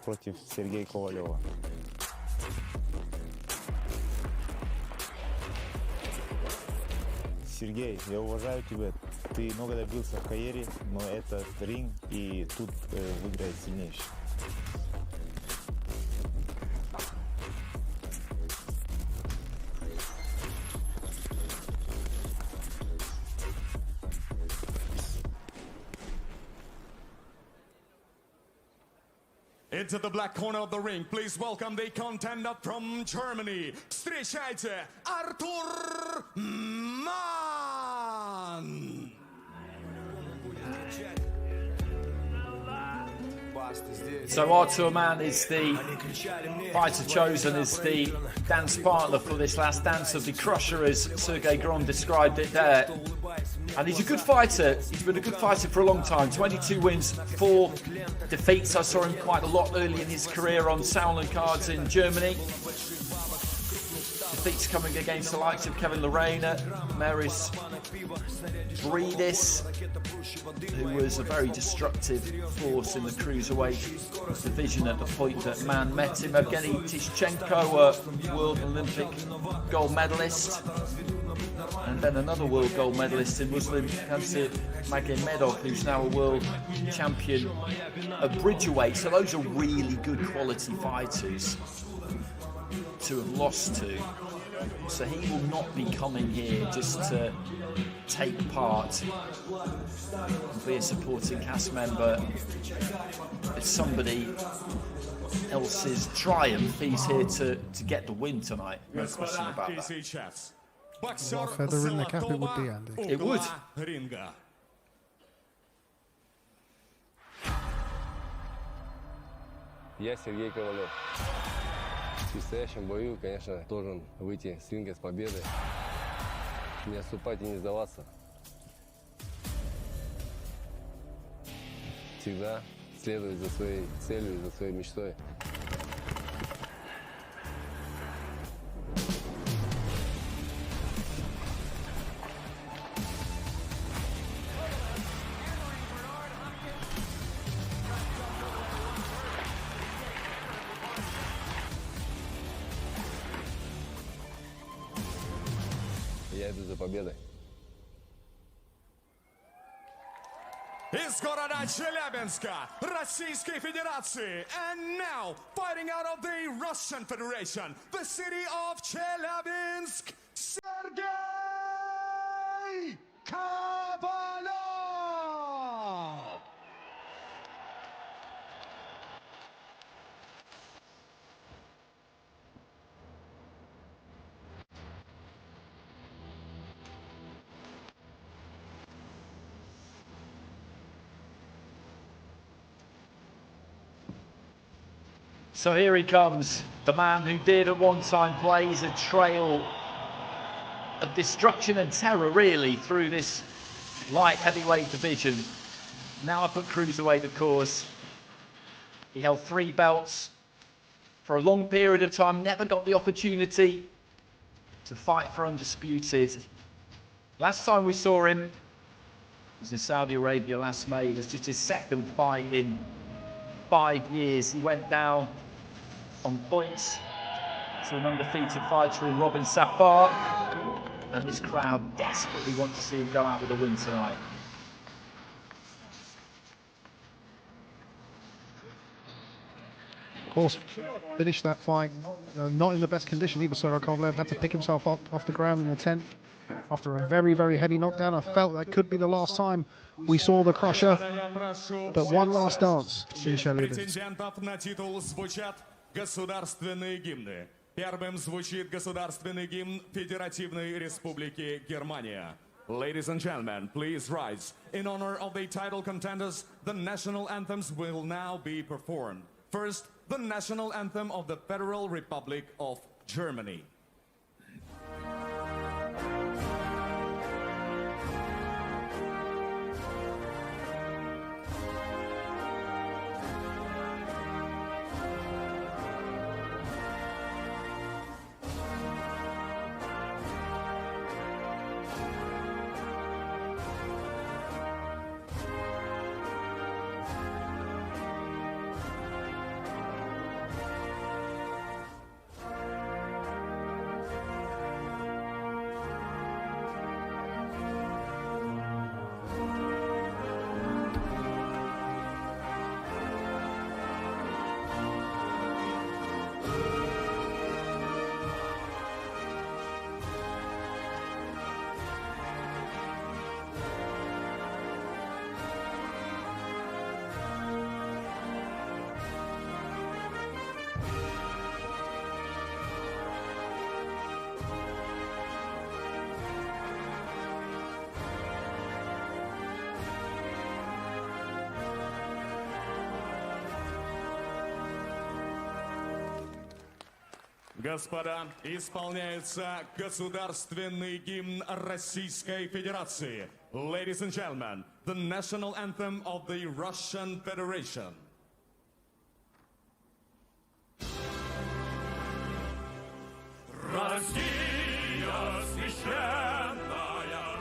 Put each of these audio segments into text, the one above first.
против Сергея Ковалева. Сергей, я уважаю тебя. Ты много добился в карьере, но это ринг, и тут выиграет сильнейший. Into the black corner of the ring, please welcome the contender from Germany. Встречайте, Артур Mann! So Artur Mann is the fighter chosen as the dance partner for this last dance of the Crusher, as Sergei Kovalev described it there. And he's a good fighter. He's been a good fighter for a long time. 22 wins, 4 defeats. I saw him quite a lot early in his career on Sauerland cards in Germany. Defeats coming against the likes of Kevin Lorena, Maris Bridis, who was a very destructive force in the cruiserweight division at the point that Mann met him. Evgeny Tishchenko, a world Olympic gold medalist, and then another world gold medalist in Muslim Kansi Magomedov, who's now a world champion of bridgerweight. So those are really good quality fighters to have lost to. So he will not be coming here just to take part and be a supporting cast member. It's somebody else's triumph. He's here to get the win tonight. No question about that. Well, feather in the cap it would be, Andy. It would. Я Сергей Ковалев. В предстоящем бою, конечно, должен выйти с ринга с победой. Не отступать и не сдаваться. Всегда следовать за своей целью, за своей мечтой. Я иду за победой. Из города Челябинска, Российской Федерации, and now fighting out of the Russian Federation, the city of Chelyabinsk, Sergei Kovalev! So here he comes, the man who did at one time blaze a trail of destruction and terror, really, through this light heavyweight division. Now up at cruiserweight, of course. He held 3 belts for a long period of time, never got the opportunity to fight for undisputed. Last time we saw him was in Saudi Arabia last May. It was just his second fight in 5 years. He went down on points to an undefeated fighter in Robin Safar, and this crowd desperately want to see him go out with a win tonight. Of course, finished that fight not in the best condition either. Sergei Kovalev had to pick himself up off the ground in the 10th after a very, very heavy knockdown. I felt that could be the last time we saw the Crusher, but one last dance in Chelyabinsk. Государственные гимны. Первым звучит государственный гимн Федеративной Республики Германия. Ladies and gentlemen, please rise. In honor of the title contenders, the national anthems will now be performed. First, the national anthem of the Federal Republic of Germany. Господа, исполняется государственный гимн Российской Федерации. Ladies and gentlemen, the national anthem of the Russian Federation. Россия священная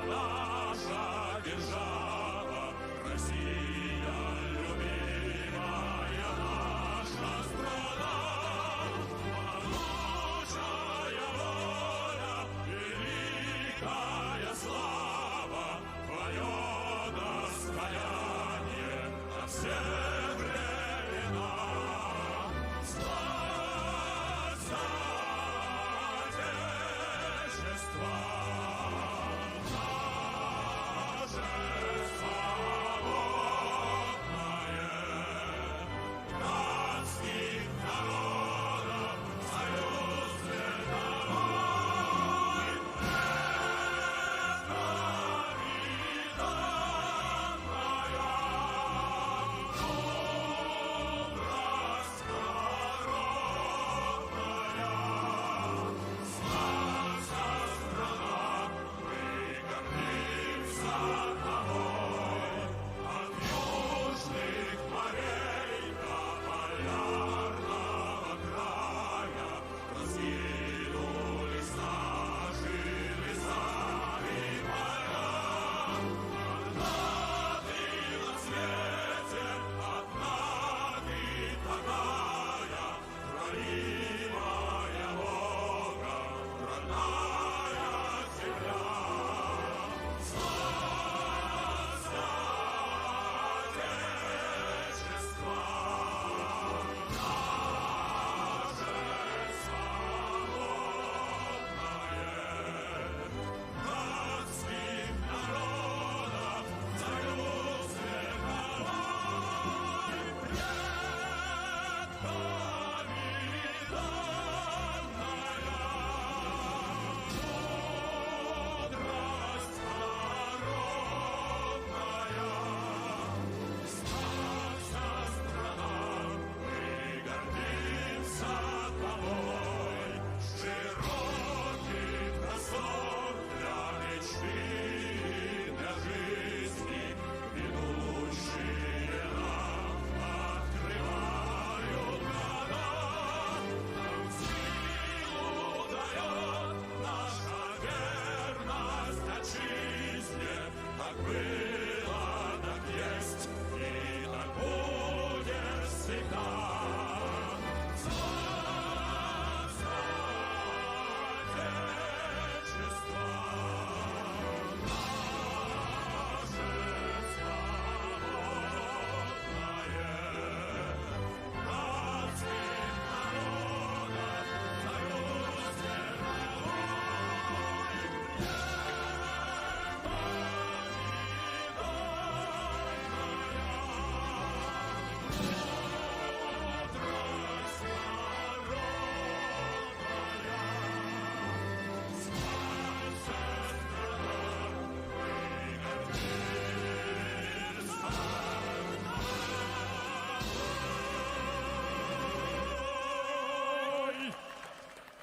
наша держава, Россия любимая наша страна, могучая воля, великая слава, твое достояние на все времена.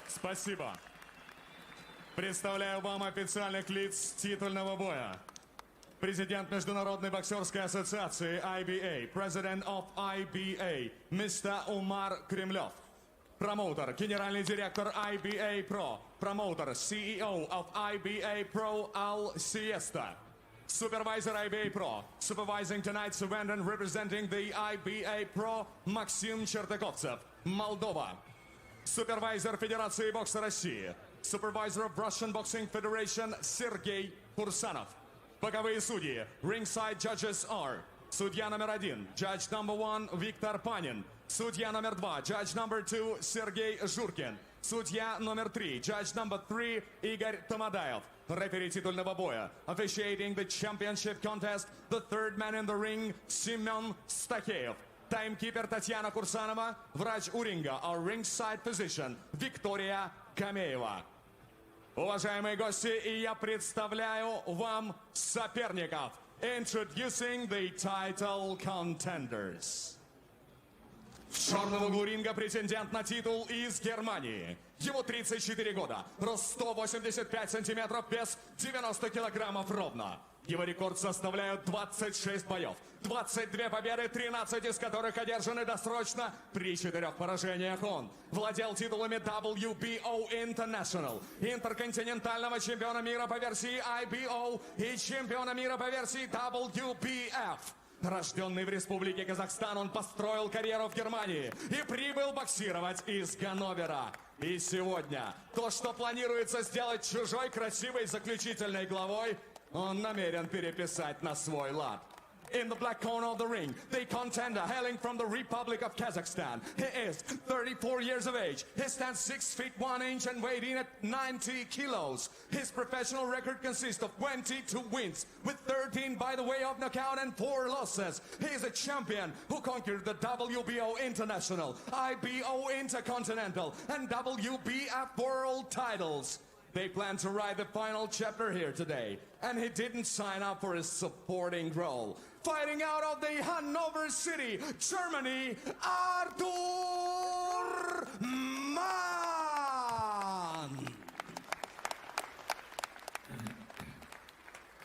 Спасибо. Представляю вам официальных лиц титульного боя. Президент Международной боксерской ассоциации IBA, President of IBA, Mr. Umar Kremlov. Промоутер, генеральный директор IBA.PRO, промоутер, CEO of IBA.PRO Al Siesta. Supervisor IBA.PRO, supervising tonight's event and representing the IBA.PRO, Максим Чертаковцев, Молдова. Supervisor Федерации бокса России, Supervisor of Russian Boxing Federation Сергей Курсанов. Боковые судьи, ringside judges are: судья номер 1, judge number 1 Виктор Панин, судья номер 2, judge number 2 Сергей Журкин, судья номер 3, judge number 3 Игорь Тамадаев. Рефери титульного боя, officiating the championship contest, the third man in the ring, Семен Стахеев. Таймкипер Татьяна Курсанова, врач у ринга, our ringside physician Виктория Камеева. Уважаемые гости, и я представляю вам соперников. Introducing the title contenders. В черном углу ринга претендент на титул из Германии. Ему 34 года, рост 185 сантиметров, вес 90 килограммов ровно. Его рекорд составляет 26 боев, 22 победы, 13 из которых одержаны досрочно. При 4 поражениях он владел титулами WBO International, интерконтинентального чемпиона мира по версии IBO и чемпиона мира по версии WBF. Рожденный в Республике Казахстан, он построил карьеру в Германии и прибыл боксировать из Ганновера. И сегодня то, что планируется сделать чужой красивой заключительной главой, он намерен переписать на свой лад. In the black corner of the ring, the contender hailing from the Republic of Kazakhstan. He is 34 years of age. He stands 6 feet 1 inch and weighed in at 90 kilos. His professional record consists of 22 wins, with 13 by the way of knockout and 4 losses. He is a champion who conquered the WBO International, IBO Intercontinental, and WBA World titles. They plan to write the final chapter here today, and he didn't sign up for a supporting role. Fighting out of the Hanover City, Germany, Artur Mann!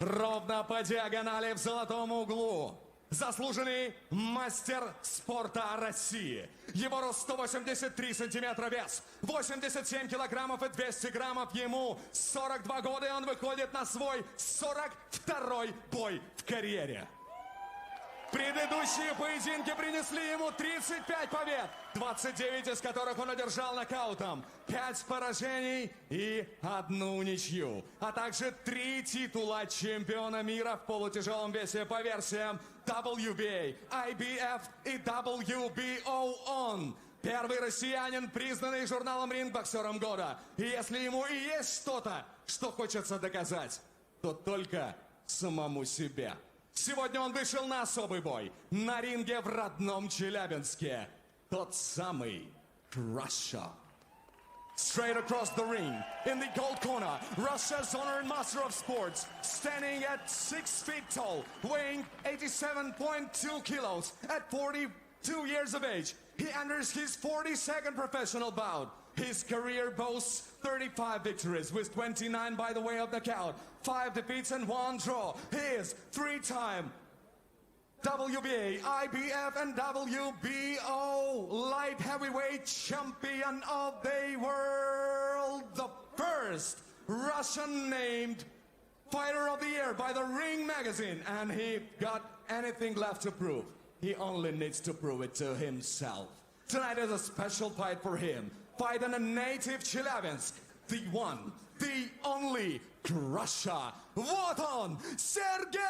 Ровно по диагонали в золотом углу. Заслуженный мастер спорта России. Его рост 183 сантиметра, вес 87 килограммов и 200 граммов. Ему 42 года, и он выходит на свой 42-й бой в карьере. Предыдущие поединки принесли ему 35 побед, 29 из которых он одержал нокаутом, 5 поражений и 1 ничью, а также 3 титула чемпиона мира в полутяжелом весе по версиям WBA, IBF и WBO ON. Первый россиянин, признанный журналом «Ринг» боксером года. И если ему и есть что-то, что хочется доказать, то только самому себе. Сегодня он вышел на особый бой на ринге в родном Челябинске. Тот самый Russia. Straight across the ring, in the gold corner, Russia's honored master of sports, standing at 6 feet tall, weighing 87.2 kilos at 42 years of age. He enters his 42nd professional bout. His career boasts 35 victories with 29 by the way of knockout, 5 defeats and 1 draw. He is 3-time WBA, IBF and WBO light heavyweight champion of the world. The first Russian named fighter of the year by the Ring magazine. And he got anything left to prove. He only needs to prove it to himself. Tonight is a special fight for him. Fight in a native Chelyabinsk. The one, the only Russia. Вот он, Sergei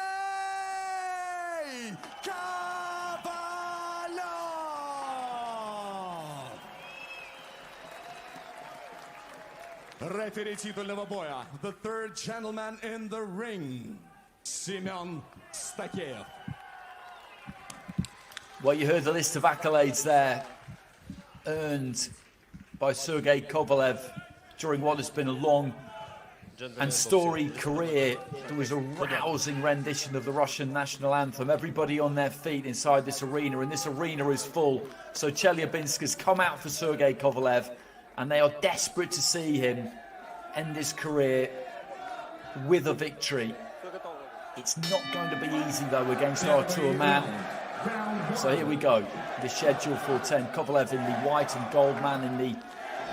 Kovalev! Рефери титульного боя, the third gentleman in the ring, Семен Стакеев. Well, you heard the list of accolades there earned by Sergei Kovalev during what has been a long and storied career. There was a rousing rendition of the Russian national anthem. Everybody on their feet inside this arena, and this arena is full. So Chelyabinsk has come out for Sergei Kovalev, and they are desperate to see him end his career with a victory. It's not going to be easy though against Artur Mann. So here we go. The schedule for 10. Kovalev in the white and gold, Mann in the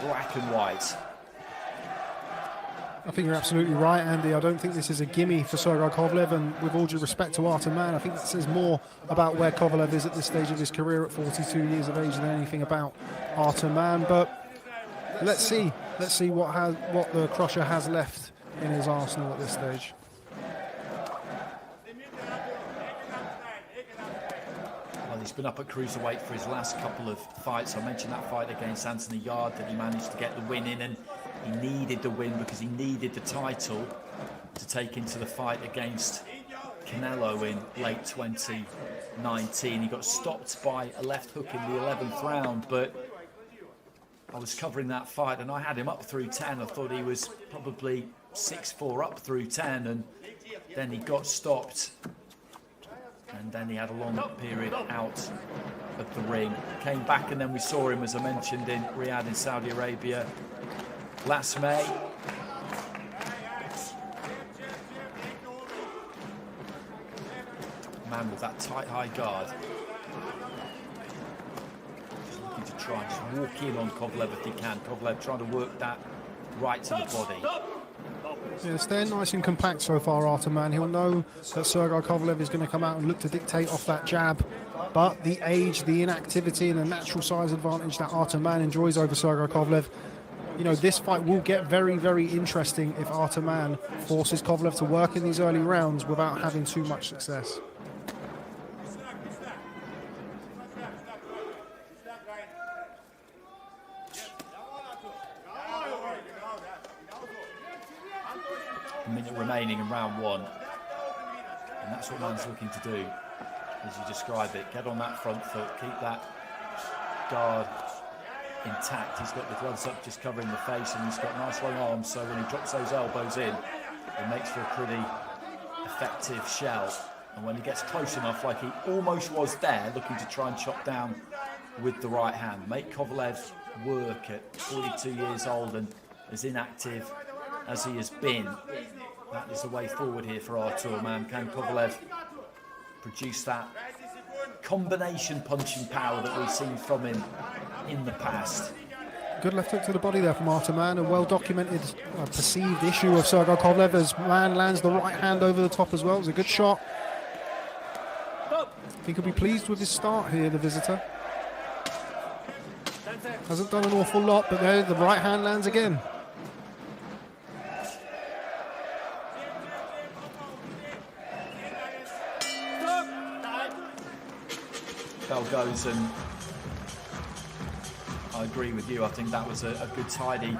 black and white. I think you're absolutely right, Andy. I don't think this is a gimme for Sergei Kovalev, and with all due respect to Artur Mann, I think that says more about where Kovalev is at this stage of his career at 42 years of age than anything about Artur Mann. But let's see what the Crusher has left in his arsenal at this stage. Well, he's been up at cruiserweight for his last couple of fights. I mentioned that fight against Anthony Yarde that he managed to get the win in, and he needed the win because he needed the title to take into the fight against Canelo in late 2019. He got stopped by a left hook in the 11th round, but I was covering that fight and I had him up through 10. I thought he was probably 6-4 up through 10, and then he got stopped, and then he had a long period out of the ring. Came back, and then we saw him, as I mentioned, in Riyadh in Saudi Arabia last May. Man with that tight high guard. Just looking to try and just walk in on Kovalev if he can. Kovalev trying to work that right to the body. Yeah, staying nice and compact so far, Arteman. He'll know that Sergei Kovalev is going to come out and look to dictate off that jab. But the age, the inactivity, and the natural size advantage that Arteman enjoys over Sergei Kovalev, you know, this fight will get very, very interesting if Arteman forces Kovalev to work in these early rounds without having too much success. A minute remaining in round one, and that's what Mann's looking to do, as you describe it. Get on that front foot, keep that guard intact. He's got the gloves up, just covering the face, and he's got nice long arms, so when he drops those elbows in, it makes for a pretty effective shell. And when he gets close enough, like he almost was there, looking to try and chop down with the right hand. Make Kovalev work at 42 years old and as inactive as he has been. That is the way forward here for Artur, man. Can Kovalev produce that combination punching power that we've seen from him in the past? Good left hook to the body there from Arteman, a well-documented perceived issue of Sergei Kovalev, as Mann lands the right hand over the top as well. It was a good shot. He could be pleased with his start here, the visitor. Hasn't done an awful lot, but there the right hand lands again. Bell goes, and I agree with you. I think that was a good tidy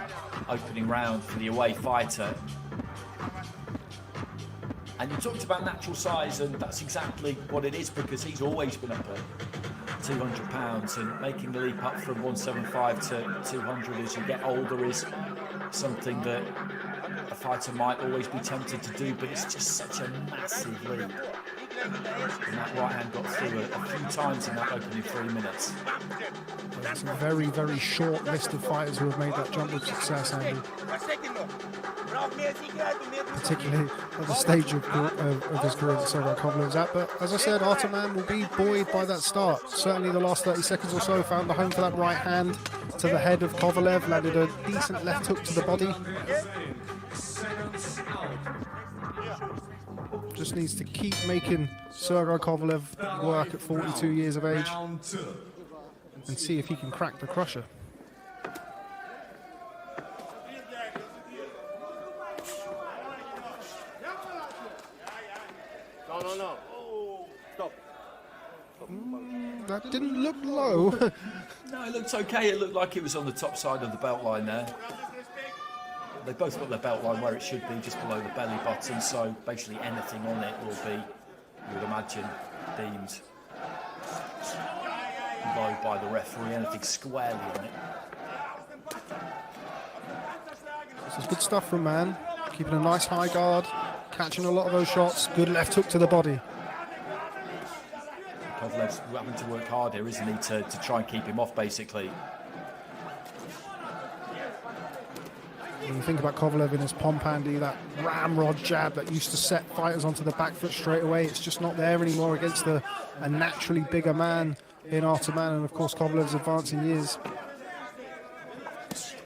opening round for the away fighter. And you talked about natural size, and that's exactly what it is, because he's always been up at 200 pounds, and making the leap up from 175 to 200 as you get older is something that a fighter might always be tempted to do, but it's just such a massive leap. And that right hand got through a few times in that opening 3 minutes. It's a very, very short list of fighters who have made that jump with success, Andy. Particularly at the stage of his career that Sergei Kovalev's at. But as I said, Arteman will be buoyed by that start. Certainly the last 30 seconds or so found the home for that right hand to the head of Kovalev, landed a decent left hook to the body. Just needs to keep making Sergei Kovalev work at 42 years of age and see if he can crack the crusher. No. Stop. That didn't look low. No, it looked okay. It looked like it was on the top side of the belt line there. They both got their belt line where it should be, just below the belly button, so basically anything on it will be, you would imagine, deemed low by the referee. Anything squarely on it. This is good stuff from Mann, keeping a nice high guard, catching a lot of those shots. Good left hook to the body. Kovalev's having to work hard here, isn't he, to try and keep him off, basically. When you think about Kovalev in his pom-pandy, that ramrod jab that used to set fighters onto the back foot straight away, it's just not there anymore against a naturally bigger man in Arteman, and of course Kovalev's advancing years.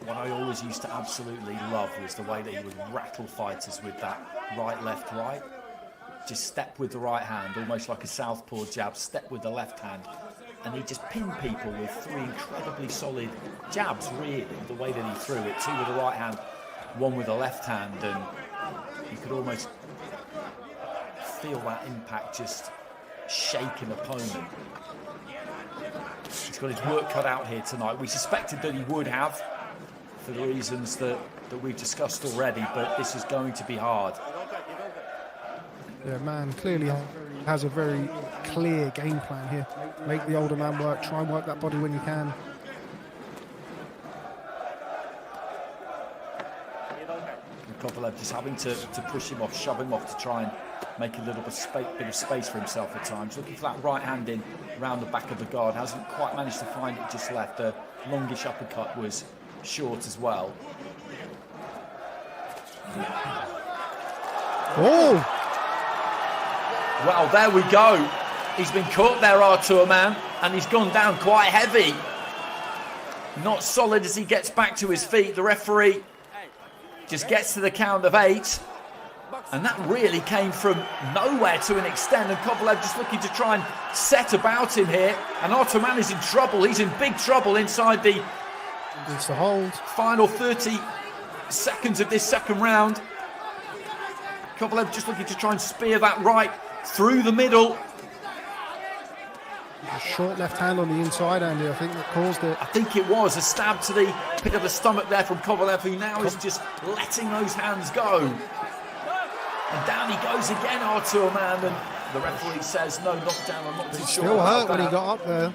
What I always used to absolutely love was the way that he would rattle fighters with that right, left, right. Just step with the right hand, almost like a southpaw jab, step with the left hand. And he'd just pin people with three incredibly solid jabs, really, the way that he threw it. Two with the right hand, one with the left hand, and you could almost feel that impact just shake an opponent. He's got his work cut out here tonight. We suspected that he would have, for the reasons that we've discussed already, but this is going to be hard. Yeah, Mann clearly has a very clear game plan here. Make the older man work, try and work that body when you can. Kovalev just having to push him off, shove him off to try and make a little bit of space for himself at times. Looking for that right hand in around the back of the guard. Hasn't quite managed to find it just left. The longish uppercut was short as well. Oh! Well, there we go. He's been caught there, R2 man, and he's gone down quite heavy. Not solid as he gets back to his feet. The referee just gets to the count of 8. And that really came from nowhere to an extent. And Kovalev just looking to try and set about him here. And R2 man is in trouble. He's in big trouble inside the Needs to hold. Final 30 seconds of this second round. Kovalev just looking to try and spear that right through the middle. A short left hand on the inside, Andy, I think that caused it. I think it was a stab to the pit of the stomach there from Kovalev, who now is just letting those hands go. And down he goes again, R2 man, and the referee says no knockdown. I'm not too sure. Still hurt when he got up there.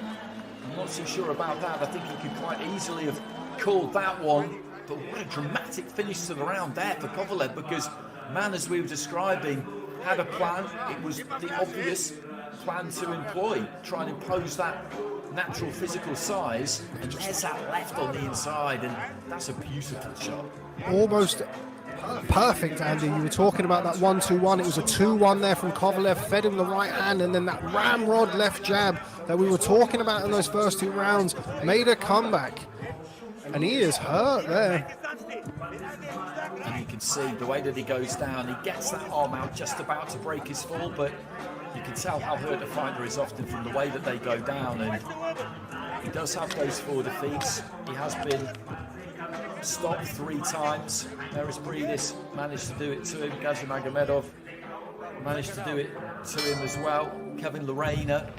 I'm not too sure about that. I think he could quite easily have called that one. But what a dramatic finish to the round there for Kovalev, because Mann, as we were describing, had a plan. It was the obvious plan to employ, try and impose that natural physical size, and there's that left on the inside, and that's a beautiful shot. Almost perfect, Andy. You were talking about that 1-2-1. It was a 2-1 there from Kovalev, fed him the right hand, and then that ramrod left jab that we were talking about in those first 2 rounds made a comeback. And he is hurt there. And you can see the way that he goes down, he gets that arm out just about to break his fall, but you can tell how hurt a fighter is often from the way that they go down, and he does have those 4 defeats. He has been stopped 3 times. Meris managed to do it to him. Gazim Magomedov managed to do it to him as well. Kevin Lorena.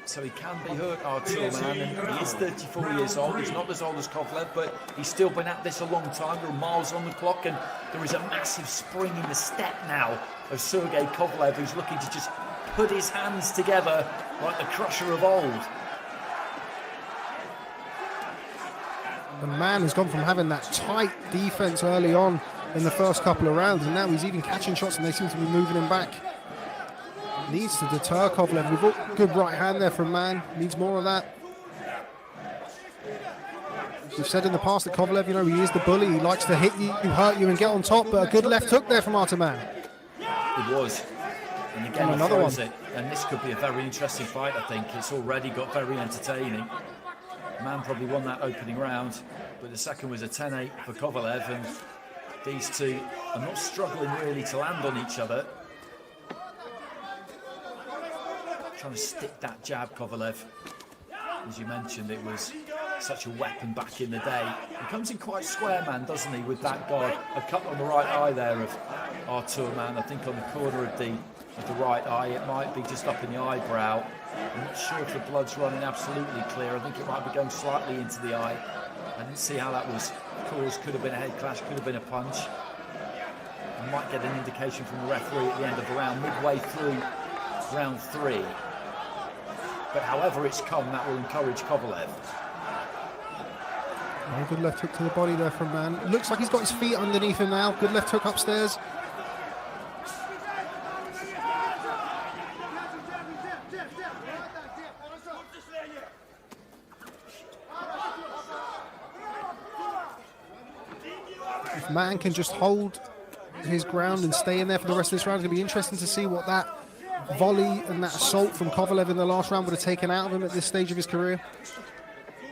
So he can be hurt, R2 man, and he is 34 years old. He's not as old as Kovalev, but he's still been at this a long time. There are miles on the clock, and there is a massive spring in the step now of Sergei Kovalev, who's looking to just put his hands together like the crusher of old. The man has gone from having that tight defense early on in the first couple of rounds, and now he's even catching shots and they seem to be moving him back. Needs to deter Kovalev. We've got good right hand there from Mann. Needs more of that. We've said in the past that Kovalev, you know, he is the bully. He likes to hit you, hurt you, and get on top. But a good left hook there from R2 man. It was. And again, another one. It. And this could be a very interesting fight, I think. It's already got very entertaining. Mann probably won that opening round, but the second was a 10-8 for Kovalev. And these two are not struggling really to land on each other. Trying to stick that jab, Kovalev. As you mentioned, it was such a weapon back in the day. He comes in quite square, man, doesn't he, with that guard. A cut on the right eye there of R2 man. I think on the corner of the right eye. It might be just up in the eyebrow. I'm not sure if the blood's running absolutely clear. I think it might be going slightly into the eye. I didn't see how that was caused. Could have been a head clash, could have been a punch. I might get an indication from the referee at the end of the round, midway through round 3. But however it's come, that will encourage Kovalev. Oh, good left hook to the body there from Mann. Looks like he's got his feet underneath him now. Good left hook upstairs. If Mann can just hold his ground and stay in there for the rest of this round, it's going to be interesting to see what that volley and that assault from Kovalev in the last round would have taken out of him at this stage of his career.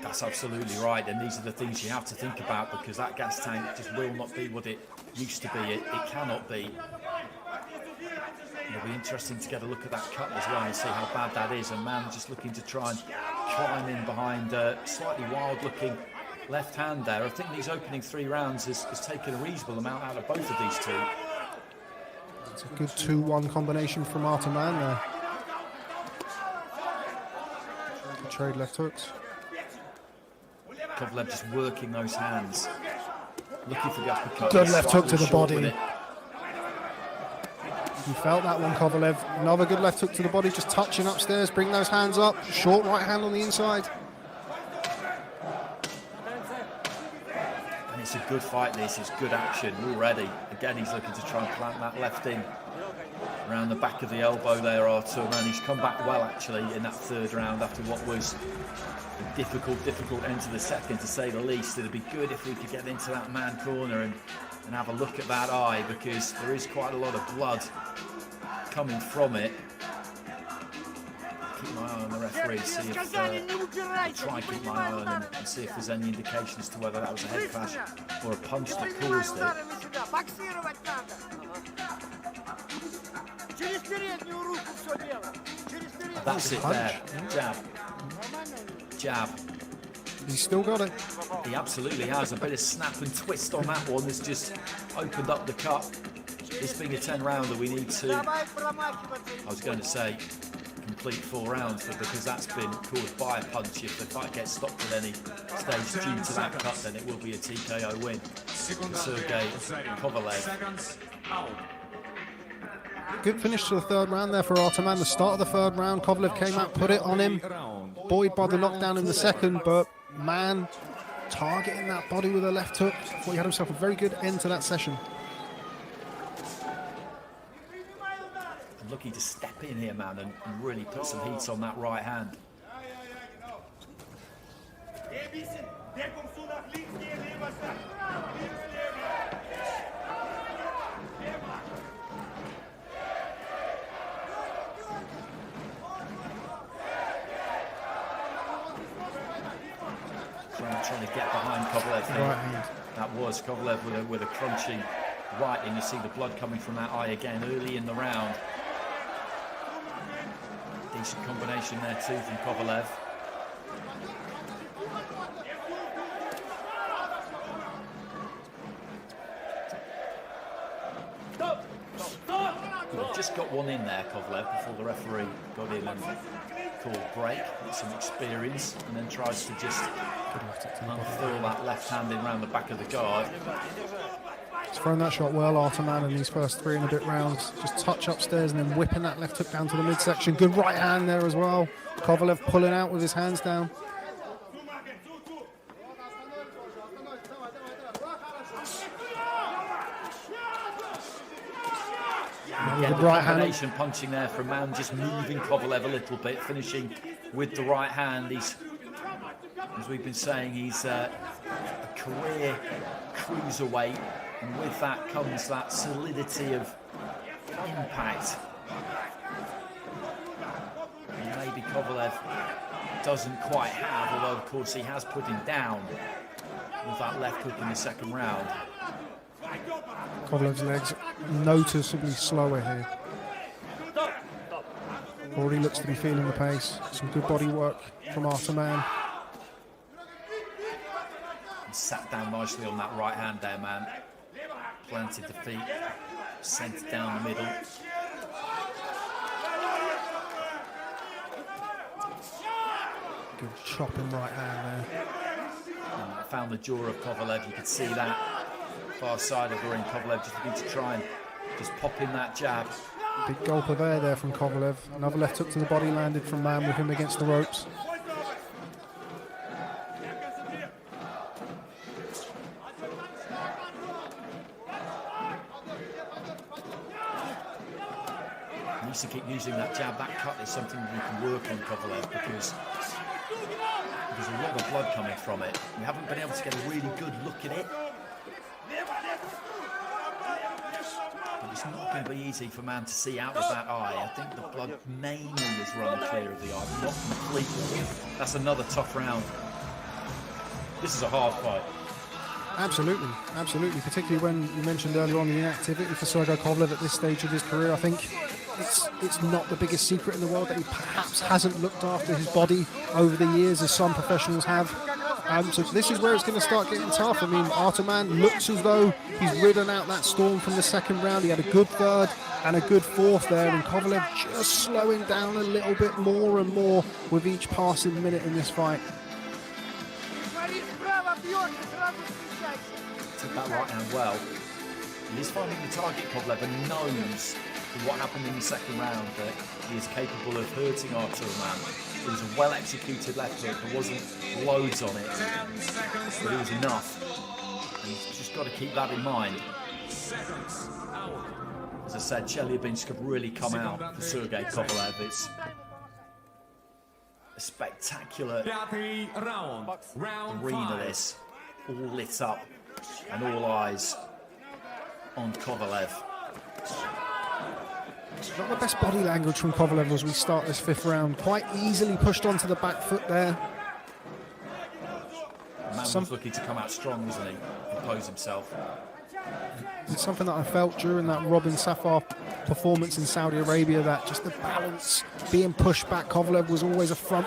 That's absolutely right, and these are the things you have to think about, because that gas tank just will not be what it used to be. It cannot be. It'll be interesting to get a look at that cut as well and see how bad that is. And Mann just looking to try and climb in behind a slightly wild-looking left hand there. I think these opening 3 rounds has taken a reasonable amount out of both of these two. It's a good 2-1 combination from R2 man there. Good trade left hooks. Kovalev just working those hands, looking for the uppercut. Good left hook to the body. You felt that one, Kovalev. Another good left hook to the body, just touching upstairs. Bring those hands up. Short right hand on the inside. And it's a good fight, this is good action already. Again, he's looking to try and plant that left in. around the back of the elbow there, Artur, and he's come back well actually in that third round after what was a difficult end to the second, to say the least. It'd be good if we could get into that man corner and have a look at that eye, because there is quite a lot of blood coming from it. Keep my eye on the referee, see if I'll try and keep my eye on him and see if there's any indication as to whether that was a head clash or a punch that caused it. That's it there. Jab. Jab. He's still got it. He absolutely has. A bit of snap and twist on that one that's just opened up the cut. This being a 10-rounder, we need to, I was going to say, complete 4 rounds, but because that's been caused by a punch, if the fight gets stopped at any stage due to that cut, then it will be a TKO win for Sergei Kovalev. Good finish to the 3rd round there for Artur Mann. The start of the 3rd round, Kovalev came out, put it on him, buoyed by the knockdown in the 2nd, but Mann targeting that body with a left hook. Thought he had himself a very good end to that session. And looking to step in here, man, and really put some heat on that right hand. Trying to get behind Kovalev here. Right. That was Kovalev with a crunchy right, and you see the blood coming from that eye again early in the round. Decent combination there too from Kovalev. Well, just got one in there, Kovalev, before the referee got in and called break with some experience, and then tries to just unfurl that left hand in around the back of the guard. He's thrown that shot well, Artur Mann, in these first 3 and a bit rounds. Just touch upstairs and then whipping that left hook down to the midsection. Good right hand there as well. Kovalev pulling out with his hands down. Again, the combination punching there from Mann, just moving Kovalev a little bit, finishing with the right hand. He's, as we've been saying, he's a career cruiserweight, and with that comes that solidity of impact. And maybe Kovalev doesn't quite have, although of course he has put him down with that left hook in the 2nd round. Kovalev's legs noticeably slower here. Already looks to be feeling the pace. Some good body work from Artur Mann. Sat down nicely on that right hand there, man. Planted the feet, sent it down the middle. Good chopping right hand there. And found the jaw of Kovalev, you could see that. Far side of the ring, Kovalev just looking to try and just pop in that jab. Big gulp of air there from Kovalev. Another left hook to the body landed from Mann with him against the ropes. He needs to keep using that jab. That cut is something we can work on Kovalev, because there's a lot of blood coming from it. We haven't been able to get a really good look at it. But it's not going to be easy for Mann to see out of that eye. I think the blood mainly is running clear of the eye, but not completely. That's another tough round. This is a hard fight. Absolutely, absolutely. Particularly when you mentioned earlier on the inactivity for Sergei Kovalev at this stage of his career. I think it's not the biggest secret in the world that he perhaps hasn't looked after his body over the years, as some professionals have. So this is where it's going to start getting tough. I mean, Artur Mann looks as though he's ridden out that storm from the 2nd round. He had a good 3rd and a good 4th there, and Kovalev just slowing down a little bit more and more with each passing minute in this fight. Took that right hand well. He is finding the target, Kovalev, and knows from what happened in the 2nd round that he is capable of hurting Artur Mann. It was a well-executed left hook. There wasn't loads on it, but it was enough. And he's just got to keep that in mind. As I said, Chelyabinsk have really come out for Sergei Kovalev. It's a spectacular arena, this, all lit up and all eyes on Kovalev. Not the best body language from Kovalev as we start this 5th round. Quite easily pushed onto the back foot there. Man was looking to come out strong, wasn't he? Impose himself. It's something that I felt during that Robin Safar performance in Saudi Arabia, that just the balance being pushed back. Kovalev was always a front.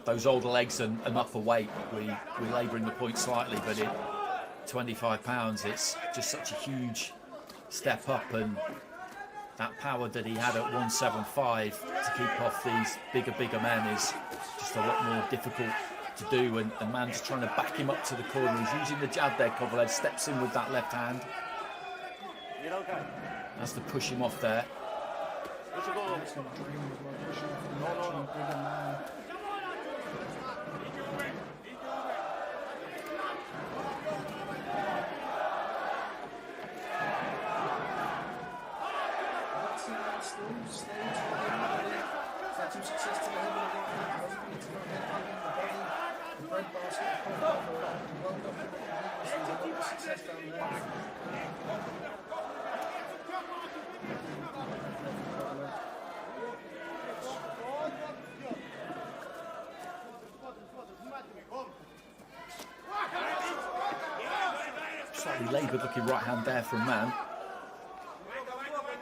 Those older legs and upper weight, we labouring the point slightly, but at 25 pounds, it's just such a huge step up, and that power that he had at 175 to keep off these bigger men is just a lot more difficult to do, and Mann just trying to back him up to the corner. He's using the jab there. Kovalev steps in with that left hand. Has to push him off there. Slightly laboured looking right hand there from Mann.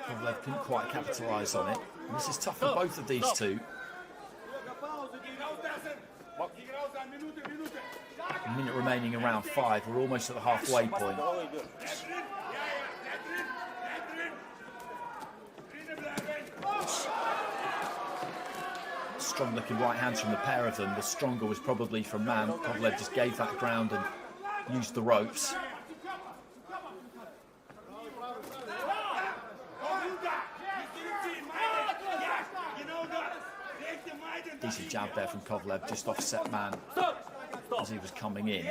Kovalev couldn't quite capitalise on it. And this is tough for both of these two. A minute remaining in round 5. We're almost at the halfway point. Strong looking right hands from the pair of them. The stronger was probably from Mann. Kovalev just gave that ground and used the ropes. Decent jab there from Kovalev, just offset Mann as he was coming in.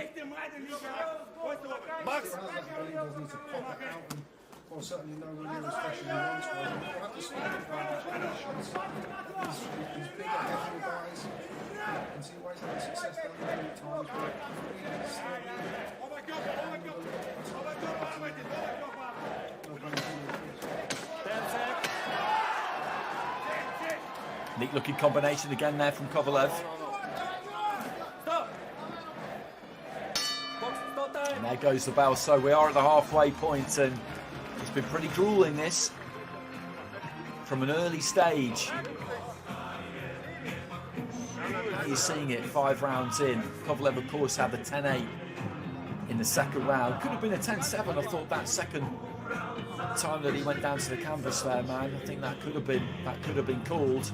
Neat looking combination again there from Kovalev. And there goes the bell. So we are at the halfway point, and it's been pretty grueling, this, from an early stage. Now you're seeing it 5 rounds in. Kovalev, of course, had the 10-8 in the 2nd round. Could have been a 10-7. I thought that second time that he went down to the canvas there, man. I think that could have been called.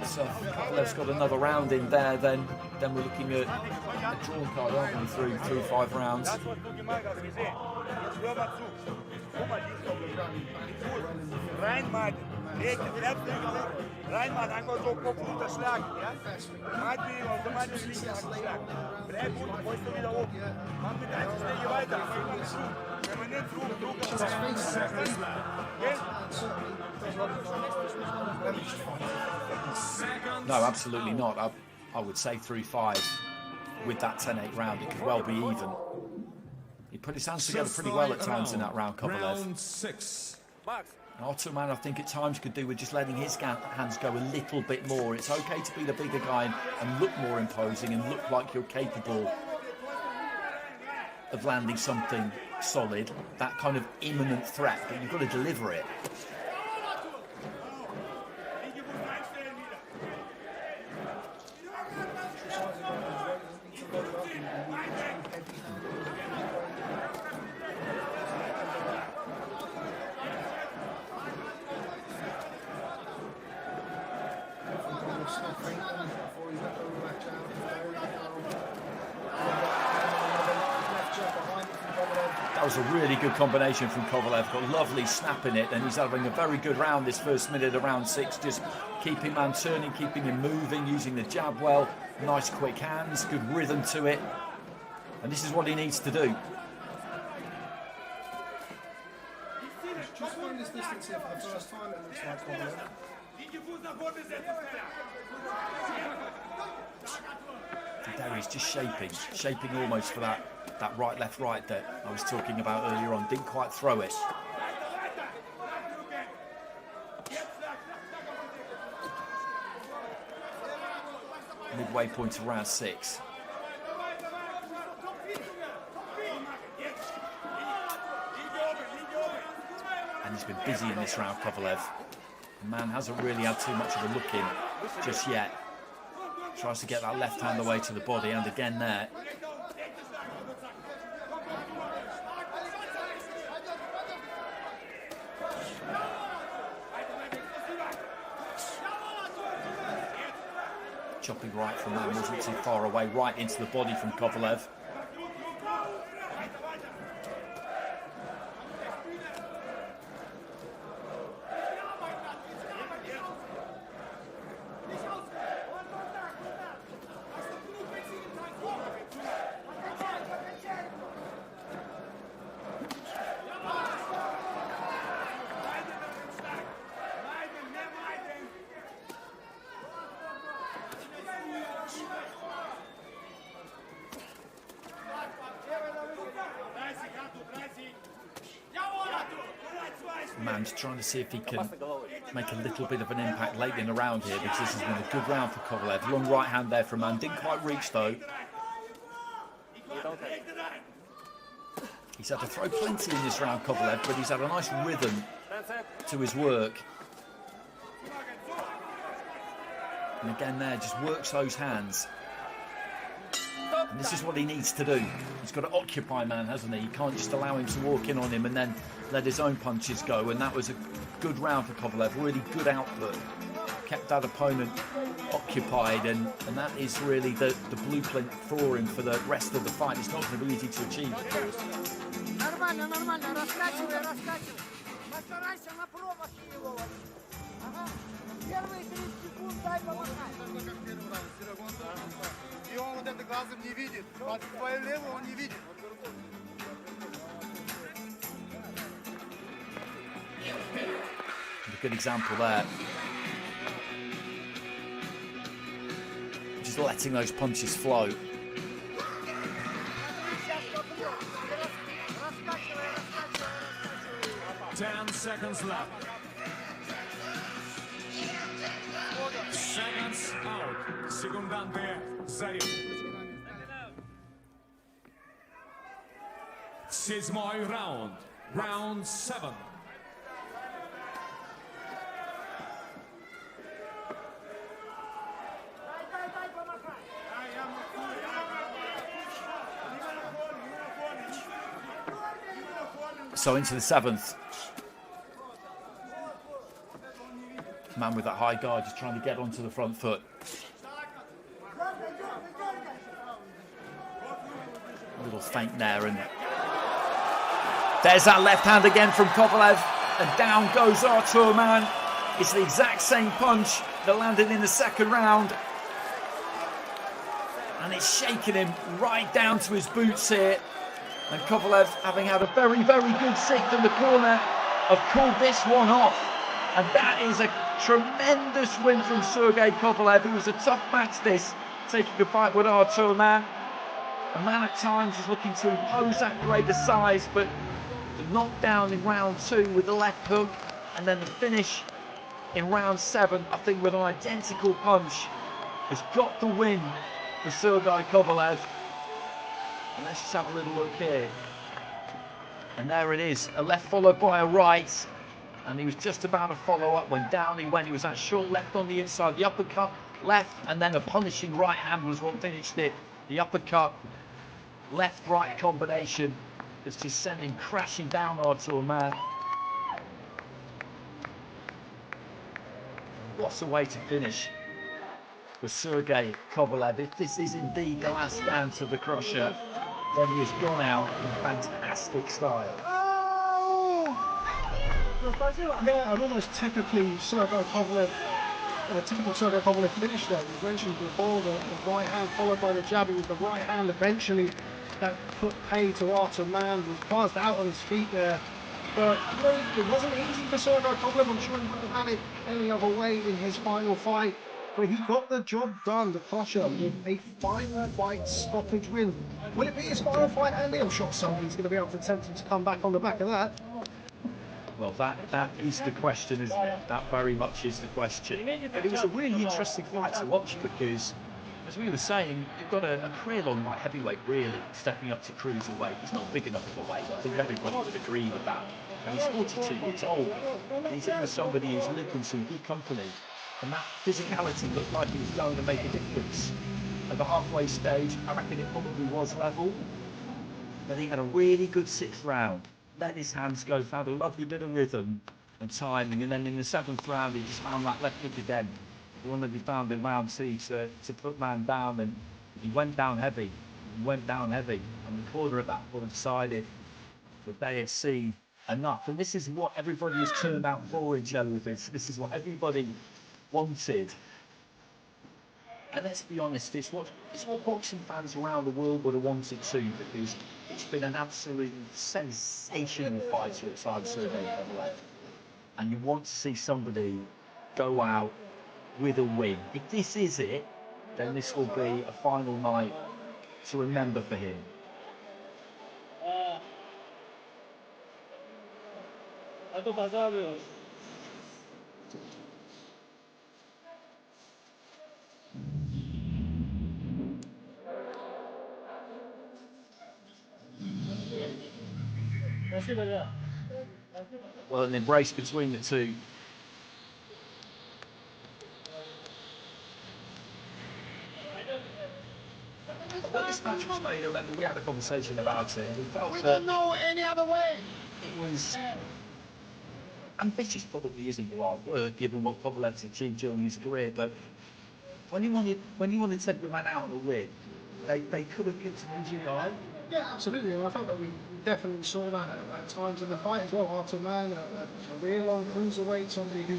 So Kovalev's got another round in there. Then we're looking at a drawn card, aren't we? Through 5 rounds. No, absolutely not. I would say through 5 with that 10-8 round. It could well be even. He put his hands together pretty well at times in that round, Kovalev. Round 6. Otto Man, I think at times could do with just letting his hands go a little bit more. It's okay to be the bigger guy and look more imposing and look like you're capable of landing something solid, that kind of imminent threat, but you've got to deliver it. was a really good combination from Kovalev. Got lovely snap in it, and he's having a very good round this first minute of round 6. Just keeping man turning, keeping him moving, using the jab well. Nice quick hands, good rhythm to it. And this is what he needs to do. Just find this distance here for the first time, it looks like Kovalev. And there he's just shaping almost for that right, left, right that I was talking about earlier on. Didn't quite throw it. Midway point of round 6. And he's been busy in this round, Kovalev. The man hasn't really had too much of a look in just yet. Tries to get that left hand away to the body, and again there. Chopping right from Man, wasn't too far away, right into the body from Kovalev. Mann's trying to see if he can make a little bit of an impact late in the round here, because this has been a good round for Kovalev. Long right hand there from Mann, didn't quite reach though. He's had to throw plenty in this round, Kovalev, but he's had a nice rhythm to his work. And again there, just works those hands. And this is what he needs to do. He's got to occupy Man, hasn't he? You can't just allow him to walk in on him and then let his own punches go. And that was a good round for Kovalev. Really good output. Kept that opponent occupied, and that is really the blueprint for him for the rest of the fight. It's not going to be easy to achieve, of course. И он вот это глазом не видит, а твою левую он не видит. A good example there. Just letting those punches flow. Ten seconds left. Seconds out. Секунданты заряд. Седьмой раунд. Round 7. So into the 7th. Man with that high guard, just trying to get onto the front foot. A little feint there, and there's that left hand again from Kovalev, and down goes Artur Man. It's the exact same punch that landed in the second round, and it's shaking him right down to his boots here. And Kovalev, having had a very, very good sixth in the corner, have called this one off. And that is a tremendous win from Sergei Kovalev. It was a tough match, this, taking a fight with Artur Man. A man at times is looking to impose that greater size, but the knockdown in round 2 with the left hook, and then the finish in round 7, I think with an identical punch, has got the win for Sergei Kovalev. And let's just have a little look here. And there it is, a left followed by a right. And he was just about to follow up when down he went. He was that short left on the inside, the uppercut, left, and then a punishing right hand was what finished it. The uppercut, left-right combination that's just sent him crashing down Artur Man. What's a way to finish for Sergei Kovalev, if this is indeed the last dance of the crusher. then he has gone out in fantastic style. Yeah, an almost typically Sergei Kovalev, typical Sergei Kovalev finish there. You mentioned before the right hand followed by the jab. It was the right hand eventually that put pay to Artur Mann, was buzzed out on his feet there. But you know, it wasn't easy for Sergei Kovalev. I'm sure he wouldn't have had it any other way in his final fight. But he got the job done, the crusher, with a final fight stoppage win. Will it be his final fight, Andy? I'm sure somebody's going to be able to tempt him to come back on the back of that. Well, that is the question, isn't it? That very much is the question. But it was a really interesting fight to watch because, as we were saying, you've got a career-long light heavyweight really stepping up to cruiserweight. He's not big enough for weight. I think everybody would agree with that. And he's 42 years old. And he's in with somebody who's lived in some good company. And that physicality looked like it was going to make a difference. At the halfway stage, I reckon it probably was level. But he had a really good sixth round. Let his hands go, found a lovely bit of rhythm and timing, and then in the seventh round he just found that left hook again, the one that he found in round two to put Mann down, and he went down heavy, and the corner at that point decided that they had seen enough, and this is what everybody has turned out for in Chelyabinsk. This is what everybody wanted. And let's be honest, it's what boxing fans around the world would have wanted too, because it's been an absolute sensational fight at times, Sergei Kovalev. And you want to see somebody go out with a win. If this is it, then this will be a final night to remember for him. Well, an embrace between the two. Well, this match was made, we had a conversation about it, and we felt We that don't know any other way. it was ambitious, probably isn't the right word, given what Kovalev's achieved during his career, but when he wanted to take the man out on a win, they could have given an easier guy. Yeah, absolutely. And I felt that we definitely saw that at times in the fight as well. Artur Mann, a career-long cruiserweight, somebody who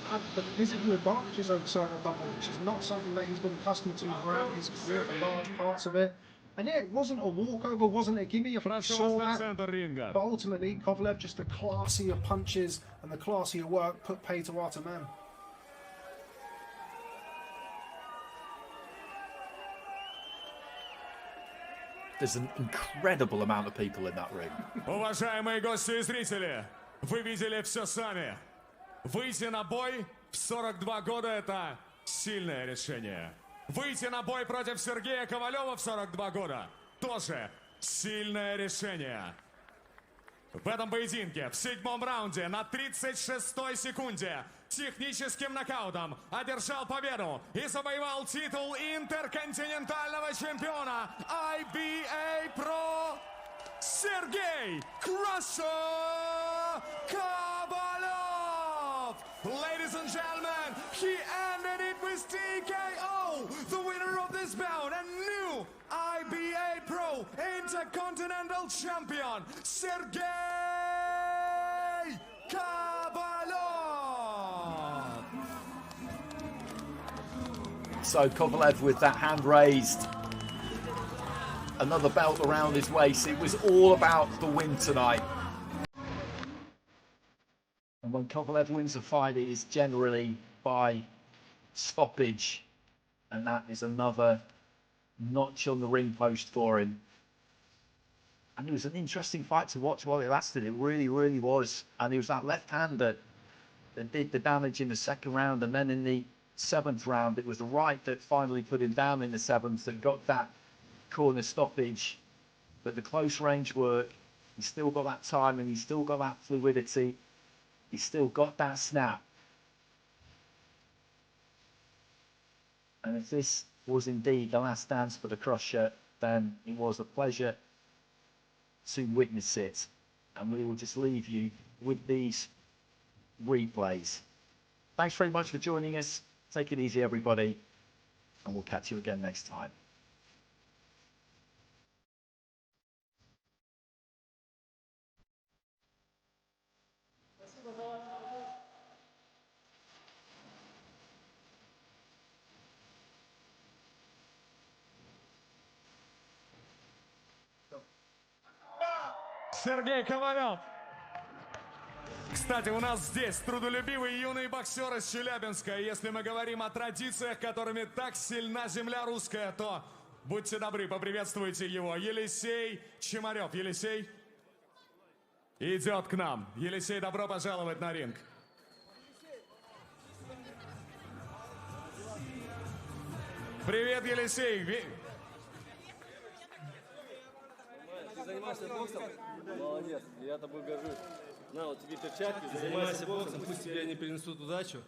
had the physical advantages over Sergei Kovalev, which is not something that he's been accustomed to throughout his career for large parts of it. And yeah, it wasn't a walkover, wasn't a gimme. I saw that. But ultimately, Kovalev, just the classier punches and the classier work, put pay to Artur Mann. There's an incredible amount of people in that ring. Уважаемые гости и зрители, вы видели все сами. Выйти на бой в 42 года – это сильное решение. Выйти на бой против Сергея Ковалева в 42 года – тоже сильное решение. В этом поединке в седьмом раунде на 36-й секунде техническим нокаутом одержал победу и завоевал титул интерконтинентального чемпиона IBA.PRO Sergei Kovalev. Ladies and gentlemen, he ended it with TKO. The winner of this bout and new IBA.PRO Intercontinental Champion, Sergei Kovalev. So Kovalev with that hand raised, another belt around his waist. It was all about the win tonight. And when Kovalev wins a fight, it is generally by stoppage. And that is another notch on the ring post for him. And it was an interesting fight to watch while it lasted. It really, really was. And it was that left hand that did the damage in the second round. And then in the seventh round, it was the right that finally put him down in the seventh that got that corner stoppage. But the close range work, he still got that time and he still got that fluidity. He still got that snap. And if this was indeed the last dance for the crusher, then it was a pleasure to witness it. And we will just leave you with these replays. Thanks very much for joining us. Take it easy, everybody, and we'll catch you again next time. Сергей Ковалев. Кстати, у нас здесь трудолюбивый юный боксер из Челябинска. Если мы говорим о традициях, которыми так сильна земля русская, то будьте добры, поприветствуйте его. Елисей Чемарев. Елисей идет к нам. Елисей, добро пожаловать на ринг. Привет, Елисей. Ты занимаешься боксом? Молодец, я тобой горжусь. На, вот тебе перчатки, занимайся боксом, пусть тебе не принесут удачу.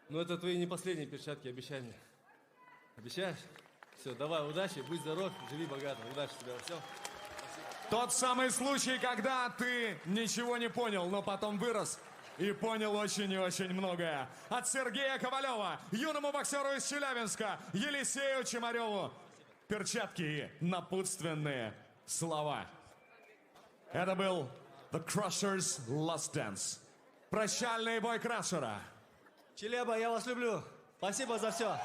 Но это твои не последние перчатки, обещай мне. Обещаешь? Все, давай, удачи, будь здоров, живи богато, удачи тебе, все. Тот самый случай, когда ты ничего не понял, но потом вырос и понял очень и очень многое. От Сергея Ковалева, юному боксеру из Челябинска, Елисею Чемареву, перчатки и напутственные слова. Это был The Crusher's Last Dance. Прощальный бой Крашера. Челяба, я вас люблю. Спасибо за все.